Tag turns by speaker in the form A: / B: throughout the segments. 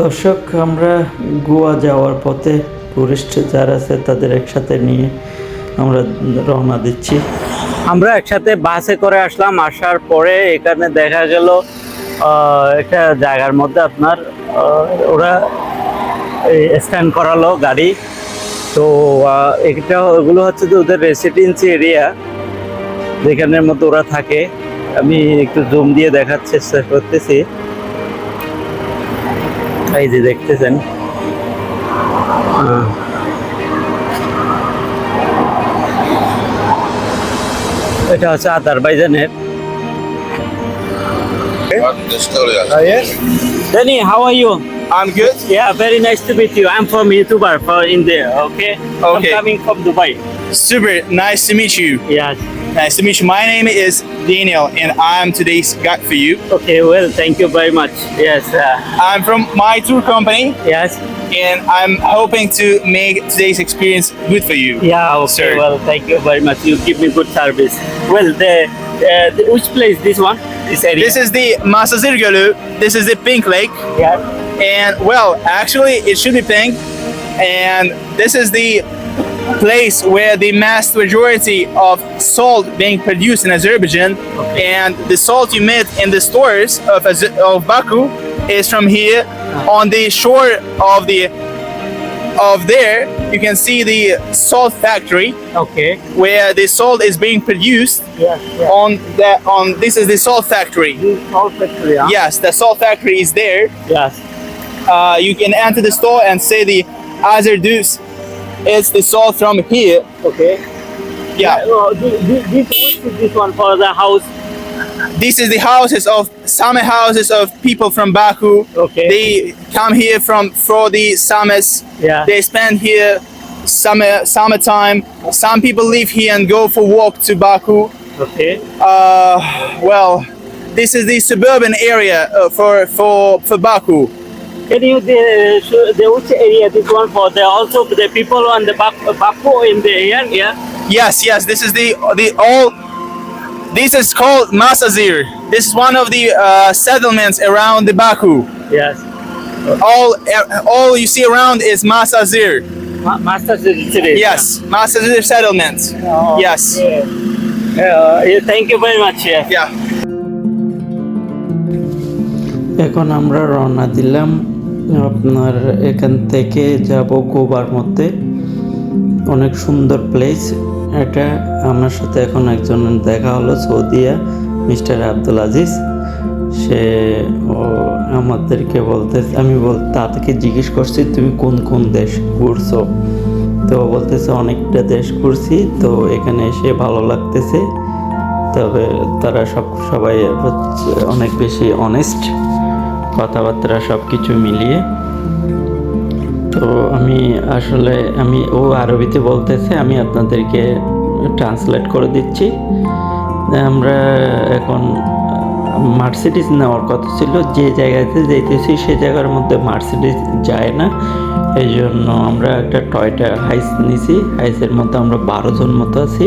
A: দর্শক, আমরা গোয়া যাওয়ার পথে টুরিস্ট যারা আছে তাদের একসাথে নিয়ে আমরা রওনা দিচ্ছি। আমরা একসাথে বাসে করে আসলাম। আসার পরে এখানে দেখা গেল একটা জায়গার মধ্যে আপনার ওরা স্ট্যান্ড করালো গাড়ি। তো এটা ওগুলো হচ্ছে যে ওদের রেসিডেন্সি এরিয়া, যেখানের মধ্যে ওরা থাকে। আমি একটু জুম দিয়ে দেখার চেষ্টা করতেছি। এই যে দেখতেছেন, এটা হচ্ছে আজারবাইজানের।
B: Yes,
A: Danny, how are you?
B: I'm good.
A: Yeah, very nice to meet you. I'm from YouTuber for India. Okay. I'm
B: Okay.
A: coming from Dubai.
B: Super nice to meet you.
A: Yes.
B: Nice to meet you. My name is Daniel, and I'm today's guide for you.
A: Okay. Well, thank you very much. Yes.
B: I'm from my tour company,
A: Yes.
B: and I'm hoping to make today's experience good for you.
A: Yeah. Okay.
B: Sir.
A: Well, thank you very much. You give me good service. Well, which place? This one? This area?
B: This is the Masazir Gölü. This is the Pink Lake,
A: Yeah.
B: and well, actually, it should be pink. And this is the place where the mass majority of salt being produced in Azerbaijan, and the salt you met in the stores of Baku is from here. On the shore of there, you can see the salt factory
A: Okay.
B: where the salt is being produced.
A: Yes. Yeah.
B: This is the salt factory.
A: This is all factory. Huh?
B: Yes, the salt factory is there.
A: Yes.
B: You can enter the store and say the Azerdus. It's the salt from here.
A: Okay.
B: Yeah.
A: Which is this one for the house?
B: This is the houses of summer houses of people from Baku.
A: Okay.
B: They come here for the summers.
A: Yeah.
B: They spend here summertime. Some people live here and go for walk to Baku.
A: Okay.
B: Well, this is the suburban area for Baku.
A: Can you the which area this one for the also the people on the Baku in the here? Yeah.
B: Yes. This is the all. This is called Masazir. This is one of the settlements around the Baku.
A: Yes.
B: All you see around is Masazir.
A: Master city.
B: Yes, Masazir settlement.
A: Oh,
B: Yes.
A: Yeah, thank you very much. Yeah.
B: Yeah.
A: এখন আমরা রওনা দিলাম। আপনার এখান থেকে যাব গোবার মধ্যে। অনেক সুন্দর প্লেস এটা। আমার সাথে এখন একজন দেখা হলো, সৌদিয়া মিস্টার আব্দুল আজিজ। সে আমাদেরকে আমি তাকে জিজ্ঞেস করছি তুমি কোন কোন দেশ ঘুরছো। তো বলতেছে অনেকটা দেশ ঘুরছি, তো এখানে এসে ভালো লাগতেছে। তবে তারা সবাই হচ্ছে অনেক বেশি অনেস্ট, কথাবার্তা সব কিছু মিলিয়ে। তো আমি ও আরবিতে বলতেছে, আমি আপনাদেরকে ট্রান্সলেট করে দিচ্ছি। আমরা এখন মার্সিডিজ নেওয়ার কথা ছিল, যে জায়গাতে যেতেছি সে জায়গার মধ্যে মার্সিডিজ যায় না। এই জন্য আমরা একটা টয়টা হাইস নিছি। হাইসের মধ্যে আমরা 12 জন মতো আছি।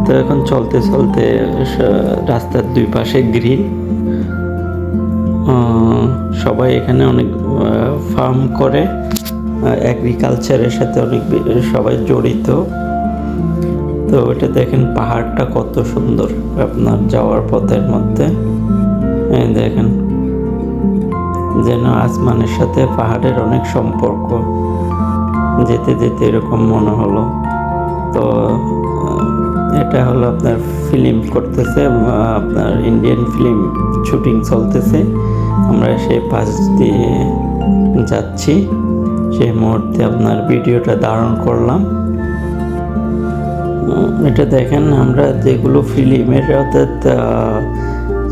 A: তো এখন চলতে চলতে রাস্তার দুই পাশে গ্রিন। সবাই এখানে অনেক ফার্ম করে, এগ্রিকালচারের সাথে অনেক সবাই জড়িত। তো ওটা দেখেন পাহাড়টা কত সুন্দর আপনার যাওয়ার পথের মধ্যে। দেখেন যেন আসমানের সাথে পাহাড়ের অনেক সম্পর্ক, যেতে যেতে এরকম মনে হলো। তো এটা হলো আপনার ফিল্ম করতেছে, আপনার ইন্ডিয়ান ফিল্ম শুটিং চলতেছে। আমরা সেই পাশ দিয়ে যাচ্ছি, সেই মুহূর্তে আপনার ভিডিওটা ধারণ করলাম। এটা দেখেন আমরা যেগুলো ফিল্মের অর্থাৎ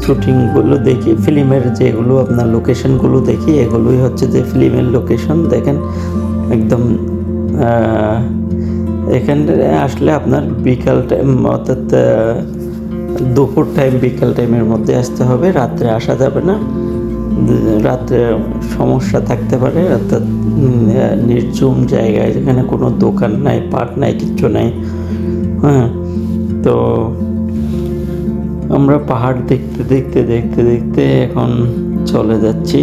A: শুটিংগুলো দেখি, ফিল্মের যেগুলো আপনার লোকেশনগুলো দেখি, এগুলোই হচ্ছে যে ফিল্মের লোকেশন। দেখেন একদম এখানে আসলে আপনার বিকাল টাইম অর্থাৎ দুপুর টাইম বিকাল টাইমের মধ্যে আসতে হবে, রাত্রে আসা যাবে না। রাত্রে সমস্যা থাকতে পারে, অর্থাৎ নির্জুম জায়গায় যেখানে কোনো দোকান নাই, পাট নাই, কিচ্ছু নাই। হ্যাঁ, তো আমরা পাহাড় দেখতে দেখতে এখন চলে যাচ্ছি।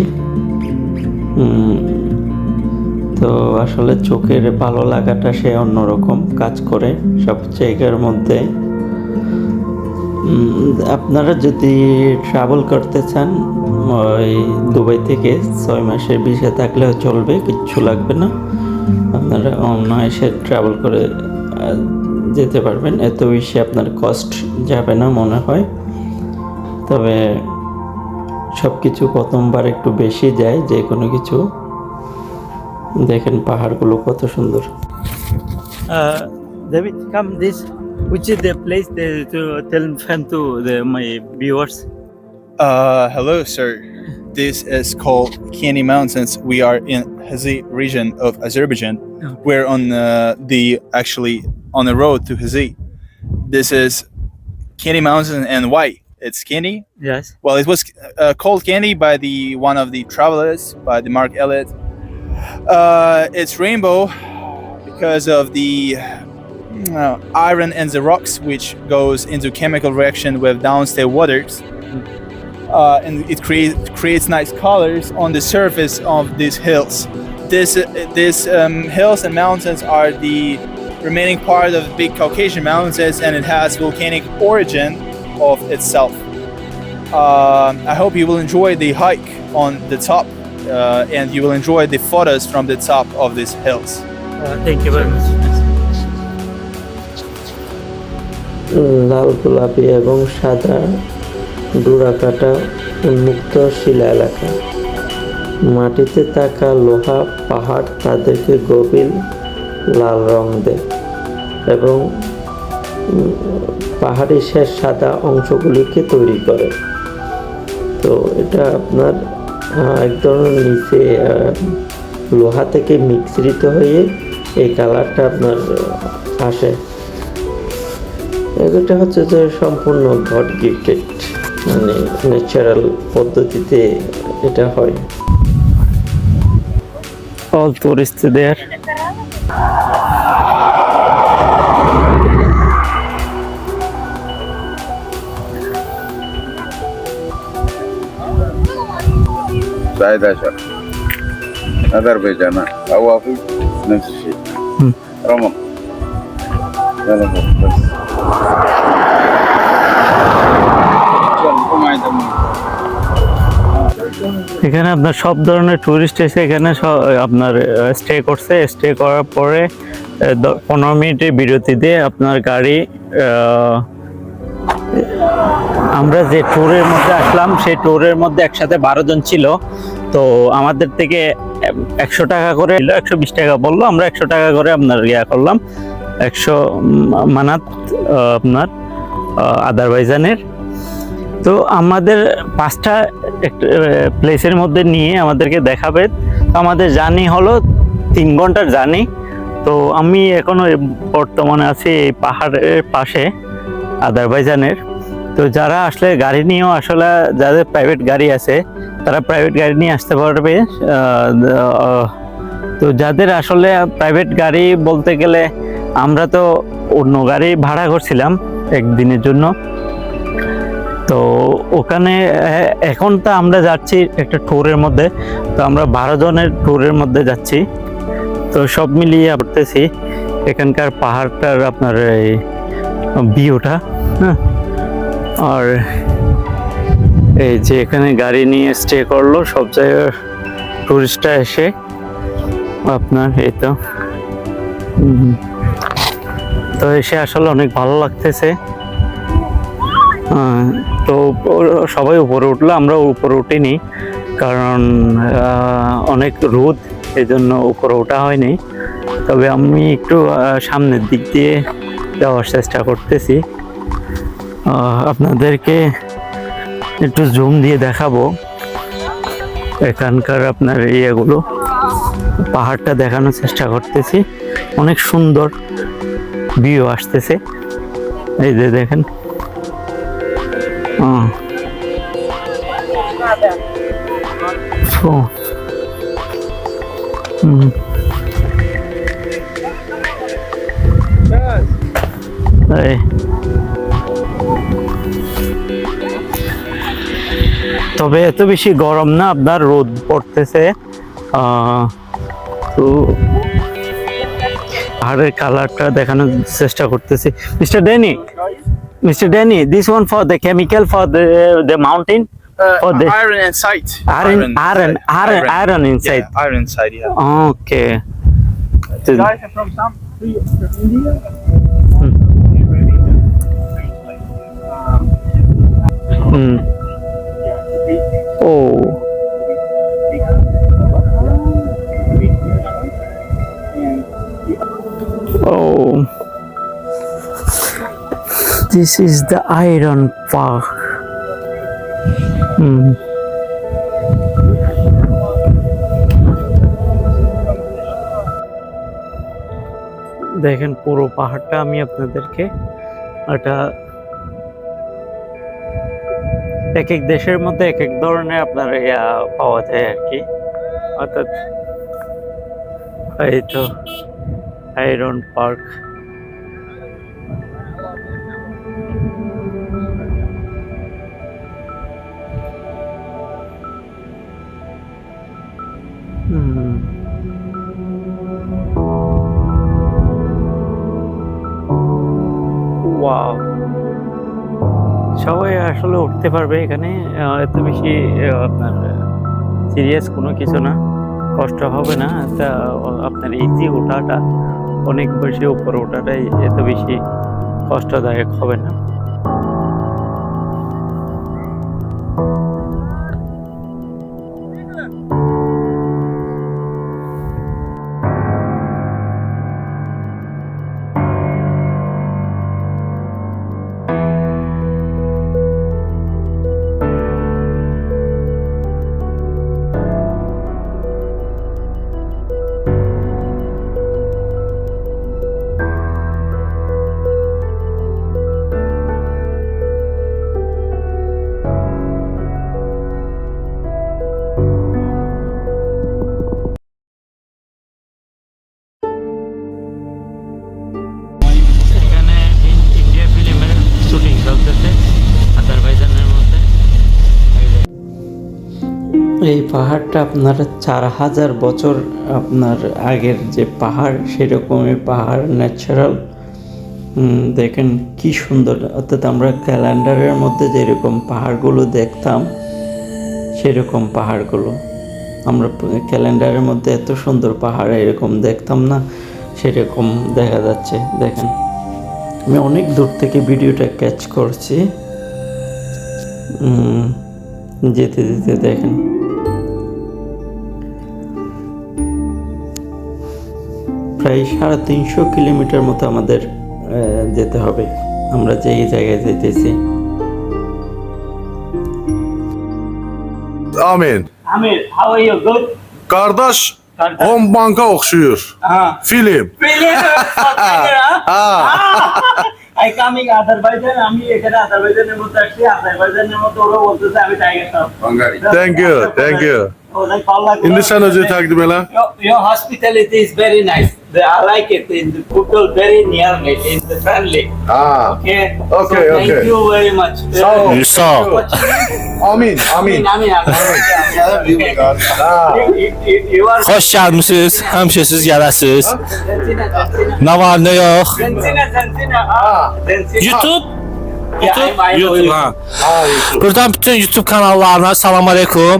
A: তো আসলে চোখের ভালো লাগাটা সে অন্যরকম কাজ করে সব জায়গার মধ্যে। আপনারা যদি ট্রাভেল করতে চান ওই দুবাই থেকে 6 মাসের ভিসা থাকলেও চলবে, কিচ্ছু লাগবে না। আপনারা অনায়াসে ট্রাভেল করে যেতে পারবেন, এত বেশি আপনার কস্ট যাবে না মনে হয়। তবে সব কিছু প্রথমবার একটু বেশি যায় যে কোনো কিছু। দেখেন পাহাড়গুলো কত সুন্দর। David, come this. Which is the place to tell to my viewers?
B: Hello, sir. This is called Kani Mountains. We are in Hazi region of Azerbaijan. We're on on the road to Hazi. This is Kani Mountain, and why? It's Kani.
A: Yes.
B: Well, it was called Kani by one of the travelers, by the Mark Elliot. It's rainbow because of the iron in the rocks, which goes into chemical reaction with downstairs waters, and it creates nice colors on the surface of these hills. These hills and mountains are the remaining part of big Caucasian mountains, and it has volcanic origin of itself. I hope you will enjoy the hike on the top, and you will enjoy the photos from the top of these hills.
A: Thank you very much. লাল গোলাপি এবং সাদা ডোরাকাটা উন্মুক্ত শিলা এলাকা। মাটিতে থাকা লোহা পাহাড় তাদেরকে গভীর লাল রং দেয় এবং পাহাড়ি শেষ সাদা অংশগুলিকে তৈরি করে। তো এটা আপনার এক ধরনের নিচে লোহা থেকে মিশ্রিত হয়ে এই কালারটা আপনার আসে। এটা হচ্ছে যে সম্পূর্ণ গড গিফটেড, মানে ন্যাচারাল পদ্ধতিতে এটা হয়। অল টুরিস্ট দেয়ার।
C: سعيد عشر أذربيجان أوافي نفس الشيء رمضان يلا بس
A: এখানে আপনার সব ধরনের টুরিস্ট এসে এখানে আপনার স্টে করছে। স্টে করার পরে 15 মিনিটের বিরতি দিয়ে আপনার গাড়ি, আমরা যে ট্যুরের মধ্যে আসলাম সেই ট্যুরের মধ্যে একসাথে 12 জন ছিল। তো আমাদের থেকে 100 টাকা করে 120 টাকা বললো, আমরা 100 টাকা করে আপনার করলাম 100 মানাত আপনার আজারবাইজানের। তো আমাদের 5টা প্লেসের মধ্যে নিয়ে আমাদেরকে দেখাবে। তো আমাদের জার্নি হলো 3 ঘন্টার জার্নি। তো আমি এখনো বর্তমানে আছি এই পাহাড়ের পাশে আজারবাইজানের। তো যারা আসলে গাড়ি নিয়েও আসলে যাদের প্রাইভেট গাড়ি আছে তারা প্রাইভেট গাড়ি নিয়ে আসতে পারবে। তো যাদের আসলে প্রাইভেট গাড়ি বলতে গেলে আমরা তো অন্য গাড়ি ভাড়া করছিলাম একদিনের জন্য। তো ওখানে এখন তো আমরা যাচ্ছি একটা ট্যুরের মধ্যে। তো আমরা 12 জনের ট্যুরের মধ্যে যাচ্ছি। তো সব মিলিয়ে করতেছি এখানকার পাহাড়টার আপনার এই ভিউটা। হ্যাঁ, আর এই যে এখানে গাড়ি নিয়ে স্টে করলো সব জায়গায় টুরিস্টরা এসে আপনার এই তো এসে আসলে অনেক ভালো লাগতেছে। তো সবাই উপরে উঠলো, আমরা উপরে উঠিনি কারণ অনেক রোদ, এই জন্য উপরে ওঠা হয়নি। তবে আমি একটু সামনের দিক দিয়ে যাওয়ার চেষ্টা করতেছি। আপনাদেরকে একটু জুম দিয়ে দেখাবো এখানকার আপনার ইয়েগুলো, পাহাড়টা দেখানোর চেষ্টা করতেছি। অনেক সুন্দর ভিউ আসতেছে, এই যে দেখেন। তবে এত বেশি গরম না, আপনার রোদ পড়তেছে তো পাহাড়ের কালারটা দেখানোর চেষ্টা করতেছি। Mister Danny, this one for the chemical for the mountain, for the
B: Iron and sight.
A: iron inside.
B: Yeah, iron inside, yeah.
A: Okay.
B: Guys are from some from India.
A: Hmm. Oh. Oh. This is the Iron Park. Hmm. দেখেন পুরো পাহাড়টা আমি আপনাদেরকে এটা এক এক দেশের মধ্যে এক এক ধরনের আপনার পাওয়া যায় আর কি, অর্থাৎ এই তো আয়রন পার্ক। ওয়াও, সবাই আসলে উঠতে পারবে এখানে, এত বেশি আপনার সিরিয়াস কোনো কিছু না, কষ্ট হবে না। তা আপনার ইজি ওঠাটা, অনেক বেশি উপরে ওঠাটাই এত বেশি কষ্টদায়ক হবে না। এখানে ইন্ডিয়া ফিল্মের শুটিং চলতেছে আজারবাইজানের মধ্যে। এই পাহাড়টা আপনার 4000 বছর আপনার আগের যে পাহাড়, সেরকমই পাহাড়, ন্যাচারাল। দেখেন কি সুন্দর, অর্থাৎ আমরা ক্যালেন্ডারের মধ্যে যেরকম পাহাড়গুলো দেখতাম সেরকম পাহাড়গুলো আমরা ক্যালেন্ডারের মধ্যে এত সুন্দর পাহাড় এরকম দেখতাম না, সেরকম দেখা যাচ্ছে। দেখেন আমি অনেক দূর থেকে ভিডিওটা ক্যাচ করছি, যেতে যেতে দেখেন প্রায় 350 কিলোমিটার মতো আমাদের যেতে হবে আমরা যে এই জায়গায় যেতেছি।
D: Amin.
A: Amir, how are you? Good?
D: Kardeş, Home Bank'a okşuyor. Film.
A: I coming Azerbaijan, আমি এখানে আজারবাইজানের মধ্যে আসছি, আজারবাইজানের মধ্যে ওরা বলতেছে আমি tiger top.
C: Hungary.
D: Thank you, thank you. Hindistan önce takdim ela.
A: Your hospitality is very nice. I like it. The people very near me, is friendly. Okay.
D: Okay,
A: so thank
D: okay.
A: you very much.
D: Sağ ol. Amin, amin.
A: You are
E: Hoş gelmişsiniz, hemşirsiz gələsiniz. Ne var ne yok.
A: Zenzina.
E: YouTube.
A: Yeah, I know
E: YouTube
A: you.
E: ha. Buradan bütün YouTube kanallarına salam aleyküm.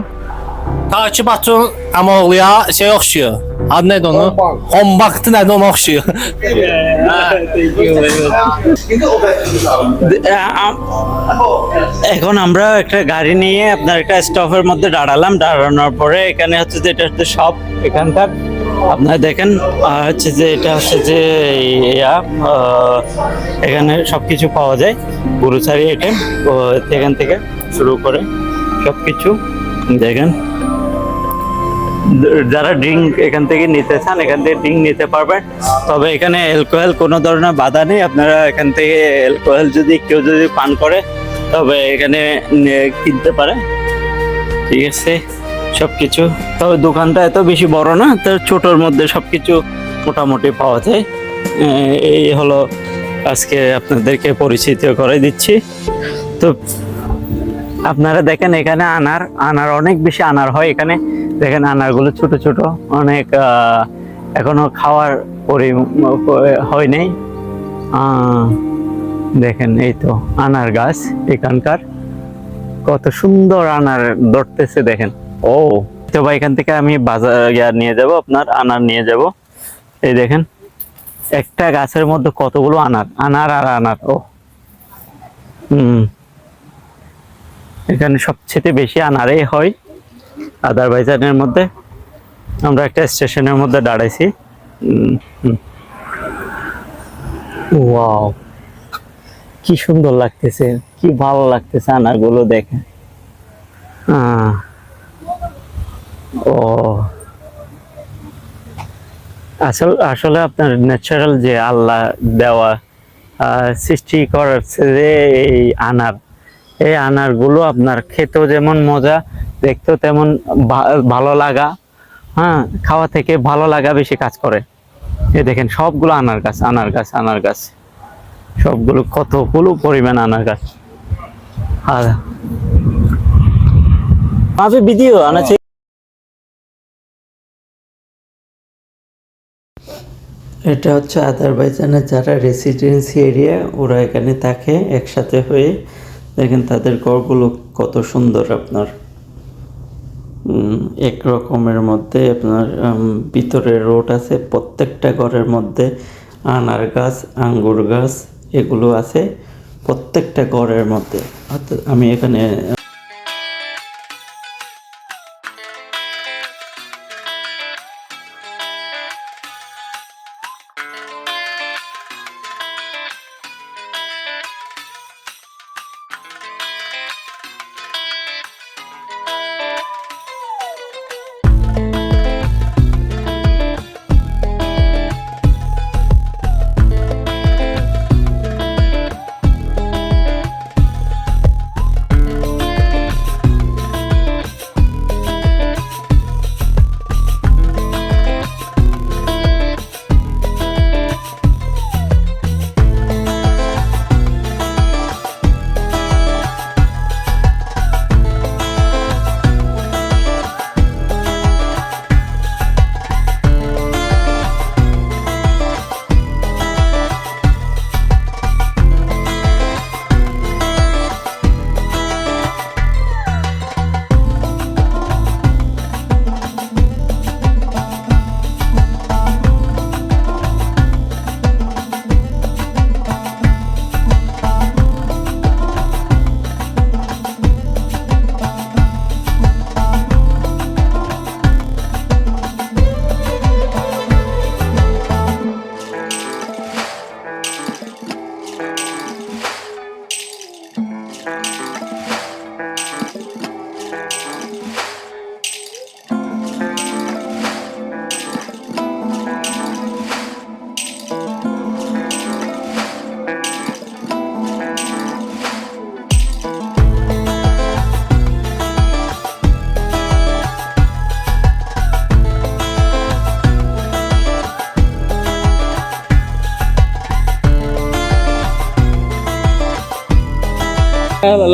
E: Takip atın Əmoğluya şey oxşuyor. Adı nədir onu? Hombaqdı nədir onu oxşuyor.
A: এখন আমরা একটা গাড়ি নিয়ে আপনার একটা স্টপের মধ্যে দাঁড়ানোর পরে এখানে হচ্ছে যে এটা হচ্ছে সব এখানকার আপনারা দেখেন হচ্ছে যে এটা হচ্ছে যে এখানে সবকিছু পাওয়া যায়, গ্রোসারি আইটেম এখান থেকে শুরু করে সবকিছু দেখেন। যারা ড্রিঙ্ক এখান থেকে নিতে চান এখান থেকে ড্রিঙ্ক নিতে পারবেন, তবে এখানে অ্যালকোহল কোনো ধরনের বাধা নেই। আপনারা এখান থেকে অ্যালকোহল যদি কেউ পান করে তবে এখানে কিনতে পারে, ঠিক আছে সবকিছু। তবে দোকানটা এত বেশি বড় না, তো ছোটোর মধ্যে সবকিছু মোটামুটি পাওয়া যায়। এই হলো আজকে আপনাদেরকে পরিচিত করে দিচ্ছি। তো আপনারা দেখেন এখানে আনার অনেক বেশি আনার হয় এখানে। দেখেন আনারগুলো ছোট ছোট, অনেক এখনো খাওয়ার হয় নাই। দেখেন এই তো আনার গাছ এখানকার, কত সুন্দর আনার ধরতেছে দেখেন। ও তো ভাই এখান থেকে আমি বাজার নিয়ে যাব, আপনার আনার নিয়ে যাব। এই দেখেন একটা গাছের মধ্যে কতগুলো আনার আর আনার। ও এখানে সবচেয়ে বেশি আনারই হয় আজারবাইজানের মধ্যে। আমরা একটা স্টেশনের মধ্যে দাঁড়াইছি। ওয়াও, কি সুন্দর লাগতেছে, কি ভালো লাগতেছে আনারগুলো দেখে। ও আসলে আপনার ন্যাচারাল যে আল্লাহ দেওয়া সৃষ্টি করেছে যে এই আনারগুলো আপনার খেতেও যেমন মজা, দেখতেও তেমন ভালো লাগা, হ্যাঁ খাওয়া থেকে ভালো লাগা বেশি কাজ করে। এই দেখেন সবগুলো আনার গাছ, সবগুলো কতগুলো পরিমাণ আনার গাছ। আর মাঝে ভিডিও আনাচ্ছে। এটা হচ্ছে আজারবাইজানের যারা রেসিডেন্সি এরিয়া, ওরা এখানে থাকে একসাথে হয়ে। দেখেন তাদের ঘরগুলো কত সুন্দর, আপনার এক রকমের মধ্যে আপনার ভিতরে রোড আছে, প্রত্যেকটা ঘরের মধ্যে আনার গাছ, আঙ্গুর গাছ এগুলো আছে প্রত্যেকটা ঘরের মধ্যে। আমি এখানে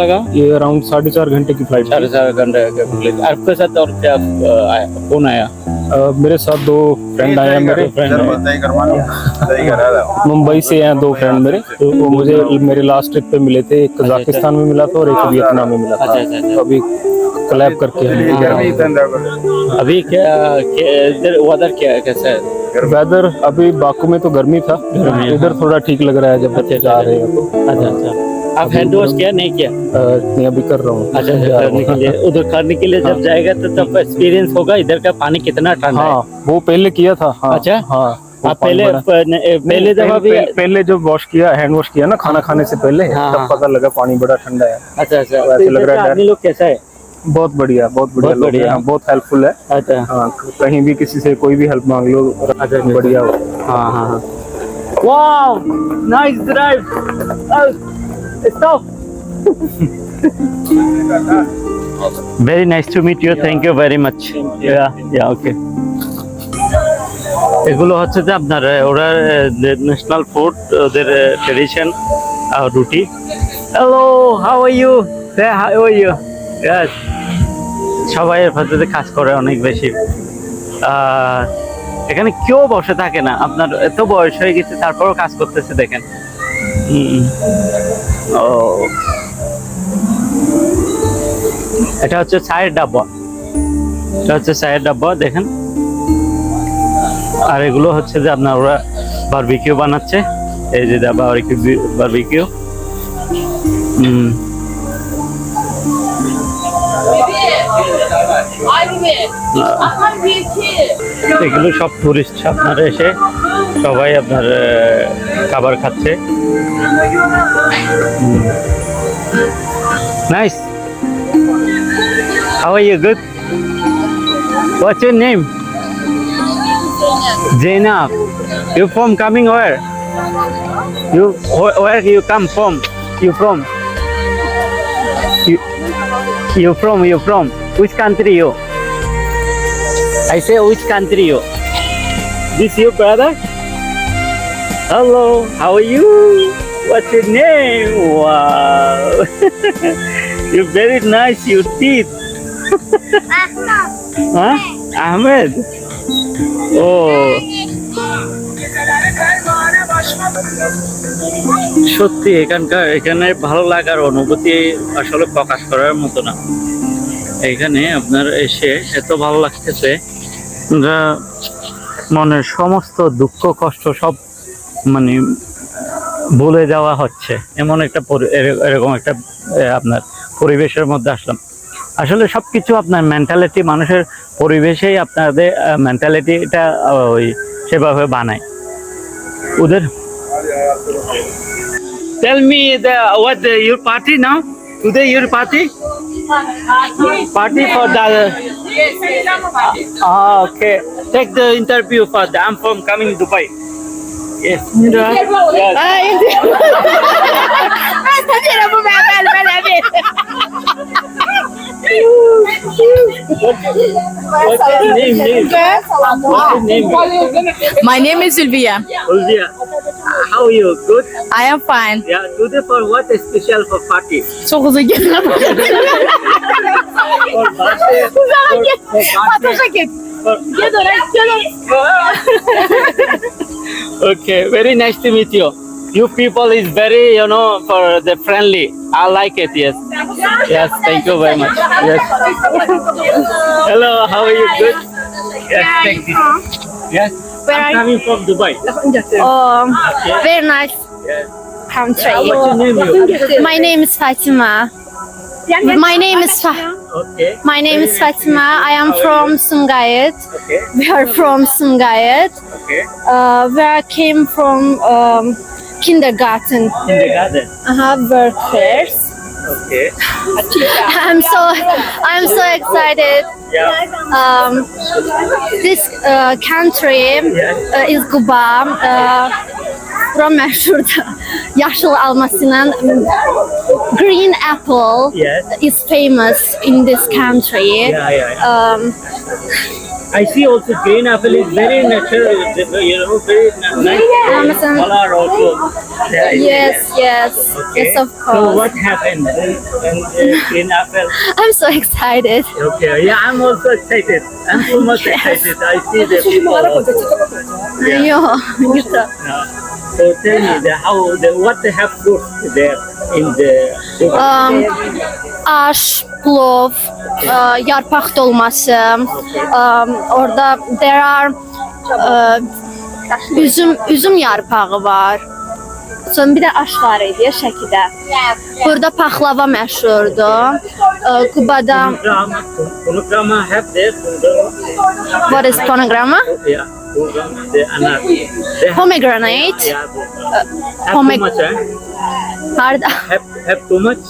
F: लगा ये अराउंड 4.5 घंटे की फ्लाइट 4.5 घंटे का फ्लाइट। आपके साथ और क्या कौन आया? मेरे साथ दो फ्रेंड आए हैं मेरे मुंबई से हैं, दो फ्रेंड मेरे। तो वो मुझे मेरे लास्ट ट्रिप पे मिले थे, एक कजाकिस्तान में मिला था और एक वियतनाम में मिला था। तो अभी कोलैब करके
A: अभी क्या इधर वेदर क्या है, कैसा है?
F: वेदर अभी बाकू में तो गर्मी था, इधर थोड़ा ठीक लग रहा है जब बच्चे जा रहे हैं तो।
A: अच्छा आप हैंड वॉश किया नहीं किया?
F: नहीं अभी कर रहा हूँ।
A: अच्छा करने के लिए, उधर करने के लिए जब जाएगा तो तब एक्सपीरियंस होगा इधर का पानी कितना ठंडा है।
F: हाँ वो पहले किया था। हाँ,
A: अच्छा
F: हाँ
A: आप पहले जब अभी
F: पहले जो वॉश किया, हैंड वॉश किया ना खाना खाने से पहले, तब पता लगा पानी बड़ा ठंडा है।
A: अच्छा
F: ऐसे लग रहा है।
A: आदमी लोग कैसा है?
F: बहुत बढ़िया लोग हैं, बहुत हेल्पफुल है।
A: अच्छा
F: हाँ कहीं भी किसी से कोई भी हेल्प मांग लो, बढ़िया हो।
A: हाँ wow nice drive. Stop. Very nice to meet you. Thank you very much. Yeah, okay. এগুলো হচ্ছে যে আপনার ওরা ন্যাশনাল ফুড, ওদের ট্রেডিশন রুটি। Hello, how are you? Say how are you? Yes. সবাই এর ভেতরে কাজ করে অনেক বেশি। এখানে কেউ বসে থাকে না, আপনার এত বয়স হয়ে গেছে তারপরও কাজ করতেছে দেখেন। ও এটা হচ্ছে চায়ের ডাব্বা, এটা হচ্ছে চায়ের ডাব্বা দেখেন। আর এগুলো হচ্ছে যে আপনার ওরা বারবিকিউ বানাচ্ছে, এই যে বারবিকিউ। এগুলো সব টুরিস্ট আপনারা এসে সবাই আপনার খাবার খাচ্ছে। Nice. How are you? Good. What's your name? Zainab. You from coming where? Where you come from? You from? You from? Which country you? I say which country you? This your brother? Hello, how are you? What's your name? Wow. You're very nice, your teeth. Huh? Ahmed? Oh. সত্যি এখানে ভালো লাগার অনুভূতি আসলে প্রকাশ করার মতো না। এখানে আপনার এসে এত ভালো লাগতেছে, মনের সমস্ত দুঃখ কষ্ট সব মানে ভুলে যাওয়া হচ্ছে, এমন একটা এরকম একটা আপনার পরিবেশের মধ্যে আসলাম। আসলে সবকিছু আপনার মেন্টালিটি, মানুষের পরিবেশেই আপনাদের মেন্টালিটিটা ওই সেভাবে বানায় ওদের। Tell me your party now? Today your party for the okay. Take the interview for the I'm from coming Dubai. Yes. Indra. Yes. What's your name? What's your name?
G: My name is Sylvia.
A: Olivia. How are you? Good?
G: I am fine.
A: Yeah. Today for what is special for party?
G: Çok uzun gelin.
A: For birthday. Okay. Very nice to meet you. You people is very, for the friendly. I like it. Yes. Yes. Thank you very much. Yes. Hello. How are you? Good. Yes. Thank you. Yes.
G: Where
A: I'm
G: are you?
A: coming from Dubai.
G: Very nice
A: Yes.
G: country.
A: What's your name? You?
G: My name is Fatima. My name is
A: Okay.
G: My name is Fatima. I am from Sumgayit.
A: Okay.
G: We are from Sumgayit.
A: Okay.
G: Where I came from kindergarten.
A: Kindergarten.
G: Work first.
A: Okay.
G: I'm so excited.
A: Yeah.
G: This country is Kuba. Buram meşhurdur. Yaşıl almasının green apple
A: Yes.
G: is famous in this country.
A: Yeah. I see also green apple is very natural, very nice color also.
G: Yes. Yes, of
A: So
G: course.
A: what happened when green apple?
G: I'm so excited.
A: Okay, yeah, I'm also excited. I'm so much excited. I see the people.
G: Yo, güzel.
A: So tell me what they have fruit there in the
G: Aş, plov, yarpak dolması. Orada there are üzüm yarpağı var. Sonra bir de aş var idi Şəkidə. Burada paxlava məşhurdur. Kubada
A: Punograma have there.
G: what is phonogramma?
A: Yeah. The anar.
G: Pomegranate.
A: Yeah. Have too much, eh?
G: Harda?
A: Have too much?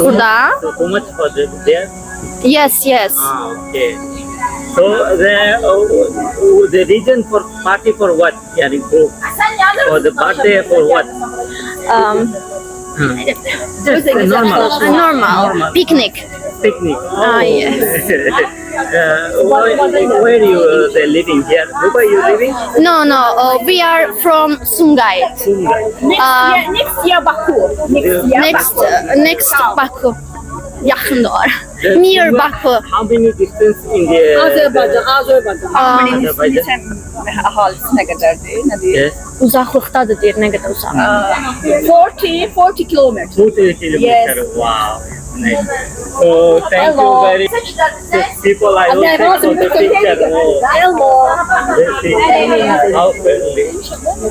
G: Burada.
A: Too much for there?
G: Yes.
A: Okay. So the reason for party for what? Yeah, for the birthday for what? Just a
G: Normal. Picnic.
A: picnic.
G: Yes.
A: Where you living here? Dubai you living?
G: No. We are from Sumgayit.
A: Sungai.
G: Next Baku. yaxındır ora. Near Baku.
F: How many distance in the
H: Azerbaycan.
F: Azerbaijan?
H: Ahalisi ne kadardır? Ne diyor?
F: Yes.
G: Uzaqlıqdadır deyir, nə qədər uzaq.
H: 40 kilometer.
F: 2 kilometer.
H: Yes.
F: Wow. Nice. So thank you very much. People I will take for the picture. Oh,
H: Hello.
F: how friendly.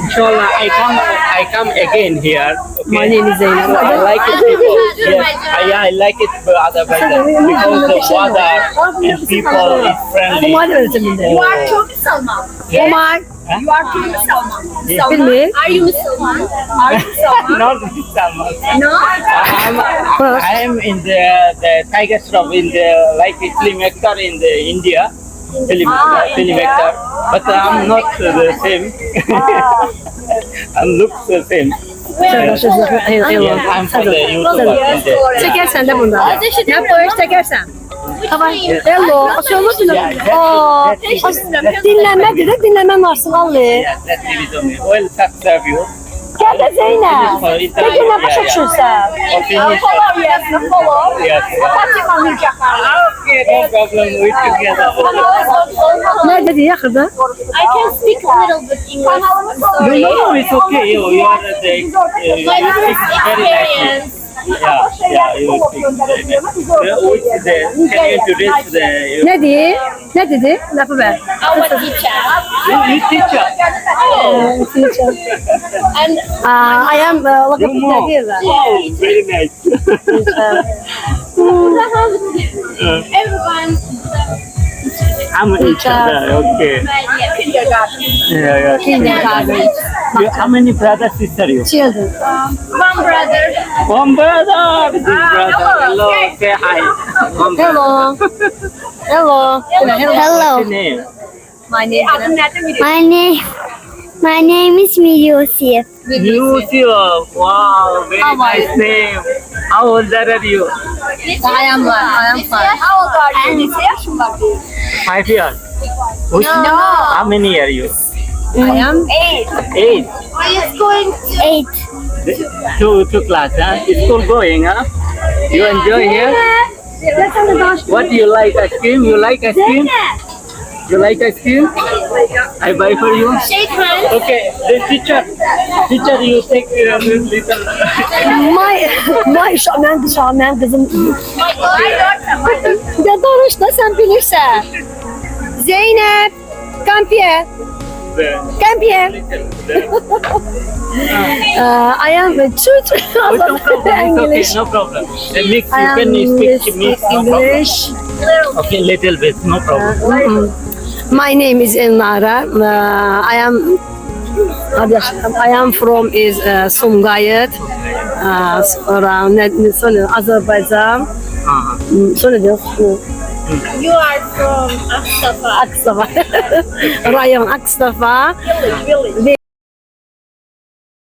F: Inshallah, I come again here. Okay?
H: My name is Zeynep.
F: I like it people. Yes, I like it for Azerbaijan because the water and people is friendly.
H: You are Turk Salman.
G: Omar,
H: You are Turk Salman.
G: bilmir.
H: Are you Muslim? Are you Salman?
F: Not Salman.
H: No.
F: I am in the Tiger Shroff in the like a film actor in the India. Film actor, but I'm not the same. I look the same. Yes, I'm from the YouTuber. in the-
G: Çəkərsən də bunda.
H: Ne koyuş çekersen?
G: Tamam. Hello. Açılır
F: Yeah,
G: mı?
F: that's
G: Dinləmədir də, dinləmən varsın Allah.
F: yeah, that's TV. Well, serve you.
G: Gəl də Zeynəb.
F: For interview.
G: Peki nə başa düşürsən?
F: Okay.
H: Follow, yes, follow.
F: Yes.
H: Fatima Mircakar.
F: Okay, no problem. We together.
G: Nə dedi yaxırda?
H: I can speak a little bit English.
F: No, it's okay. You are the
H: My first
F: very nice.
H: experience.
F: Yeah, you speak very nice. Which can you introduce the
G: Nə deyir? Nə dedi? Lafı ver.
H: Our teacher.
F: you teacher?
H: And
G: I am what
F: You more.
G: nə deyirlər?
F: Wow, very nice.
H: everyone.
F: I'm a teacher. Okay.
H: Kindergarten.
F: Yeah.
G: Kindergarten.
F: How many brothers, sister you?
G: Children.
H: One brother.
F: One brother. This brother. Hello. Say hi. One brother.
G: Hello. Hello.
F: What's your name?
H: Adım nedir?
I: My name is Yusuf.
F: Yusuf. Wow, very nice name. How old are you?
G: I am fine.
H: How old are you? Neçə yaşın var?
F: 5 years. How many are you?
G: I am
F: 8.
H: Are you going to?
I: 8.
F: Two class, huh? School going, huh? You enjoy here? What do you like? Ice cream? You like ice cream? You like ice cream? I buy for you.
H: Shake hands.
F: Okay, the teacher, you take little.
G: my uşaq, mənim qızım.
H: My daughter.
G: Ya danış da sən bilirsən. Zeynep, come here. Come here. I am a tutor
F: No problem.
G: English.
F: It's okay, no problem. The mix,
G: I
F: you
G: am
F: can speak mix, no problem.
G: English.
F: Okay, little bit, no problem.
G: My name is Elnara. I am from Sumgayit. Sonra Azerbaijan. Sonra diyor.
H: You are from Aksafa.
G: Aksafa. Rayon Aksafa.
H: Village.